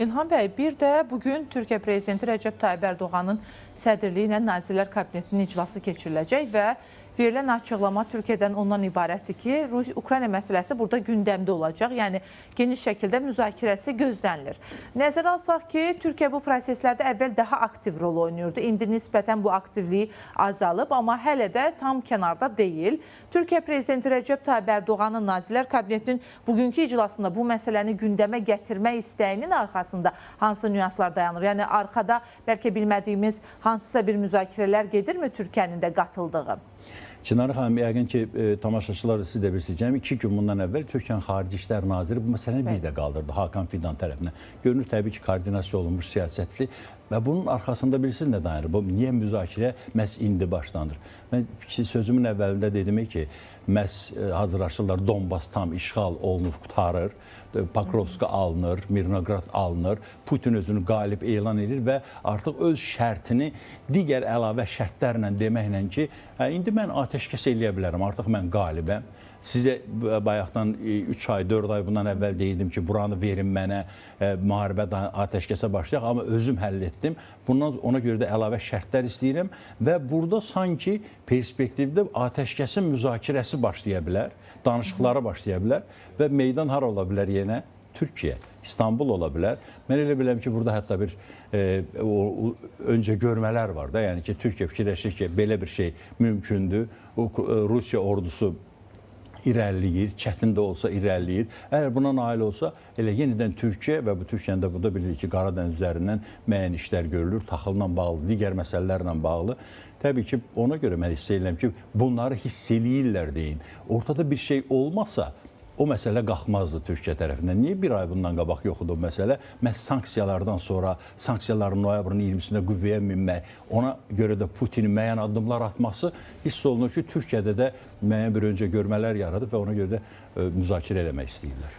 İlham bəy, bir də bugün Türkiyə Prezidenti Rəcəb Tayyib Ərdoğanın sədrliyi ilə Nazirlər Kabinetinin iclası keçiriləcək və verilən açıqlama Türkiyədən ondan ibarətdir ki, Ukrayna məsələsi burada gündəmdə olacaq. Yəni, geniş şəkildə müzakirəsi gözlənilir. Nəzərə alsaq ki, Türkiyə bu proseslərdə əvvəl daha aktiv rol oynuyordu. İndi nisbətən bu aktivliyi azalıb, amma hələ də tam kənarda deyil. Türkiyə Prezidenti Rəcəb Tayyib Ərdoğanın Nazirlər Kabinetinin bugünkü iclasında bu məsələni gündəmə gətirmək istəyinin arxasında hansı nüanslar dayanır? Yəni, arxada bəlkə bilmədiyimiz hansısa bir müzakirələr gedirmi Türkiyənin də qatıldığı? Çınarı xanım, yəqin ki, tamaşaçılar da siz də bilirsiniz. 2 gün bundan əvvəl Türkiyənin Xarici İşlər Naziri bu məsələni bir də qaldırdı Hakan Fidan tərəfindən. Görünür, təbii ki, koordinasiya olunmuş siyasətli və bunun arxasında bilirsiniz nə dayanır? Bu, niyə müzakirə məhz indi başlanır? Mən sözümün əvvəlində dedim ki, məhz hazırlaşırlar, Donbas tam işğal olunub qutarır, Pakrovska alınır, Mirnograd alınır, Putin özünü qalib elan edir və artıq öz şərtini digər əlavə şərtlərlə deməklə ki, indi mən atəşkəs eləyə bilərəm, artıq mən qalibəm. Sizə bayaqdan 3 ay, 4 ay bundan əvvəl deyirdim ki, buranı verin mənə, müharibə atəşkəsə başlayaq, amma özüm həll etdim. Bundan ona görə də əlavə şərtlər istəyirəm və burada sanki perspektivdə atəşkəsin müzakirəsi başlaya bilər, danışıqları başlaya bilər və meydan hara ola bilər yenə? Türkiyə, İstanbul ola bilər. Mən elə biləm ki, burada hətta bir öncə görmələr var da, yəni ki, Türkiyə fikirləşir ki, belə bir şey mümkündür. Rusiya ordusu irəliləyir, çətin də olsa irəliləyir. Əgər buna nail olsa, elə yenidən Türkiyə və bu Türkiyənin də burada bilirik ki, Qaradəniz üzərindən müəyyən işlər görülür, taxılla bağlı, digər məsələlərlə bağlı. Təbii ki, ona görə mən hiss edirəm ki, bunları hiss eləyirlər deyin. Ortada bir şey olmasa, o məsələ qalxmazdı Türkiyə tərəfindən. Niyə bir ay bundan qabaq yox idi o məsələ? Məhz sanksiyalardan sonra, sanksiyaların noyabrın 20-sində qüvvəyə minmək, ona görə də Putinin müəyyən addımlar atması hiss olunur ki, Türkiyədə də müəyyən bir öncə görmələr yaradıb və ona görə də müzakirə eləmək istəyirlər.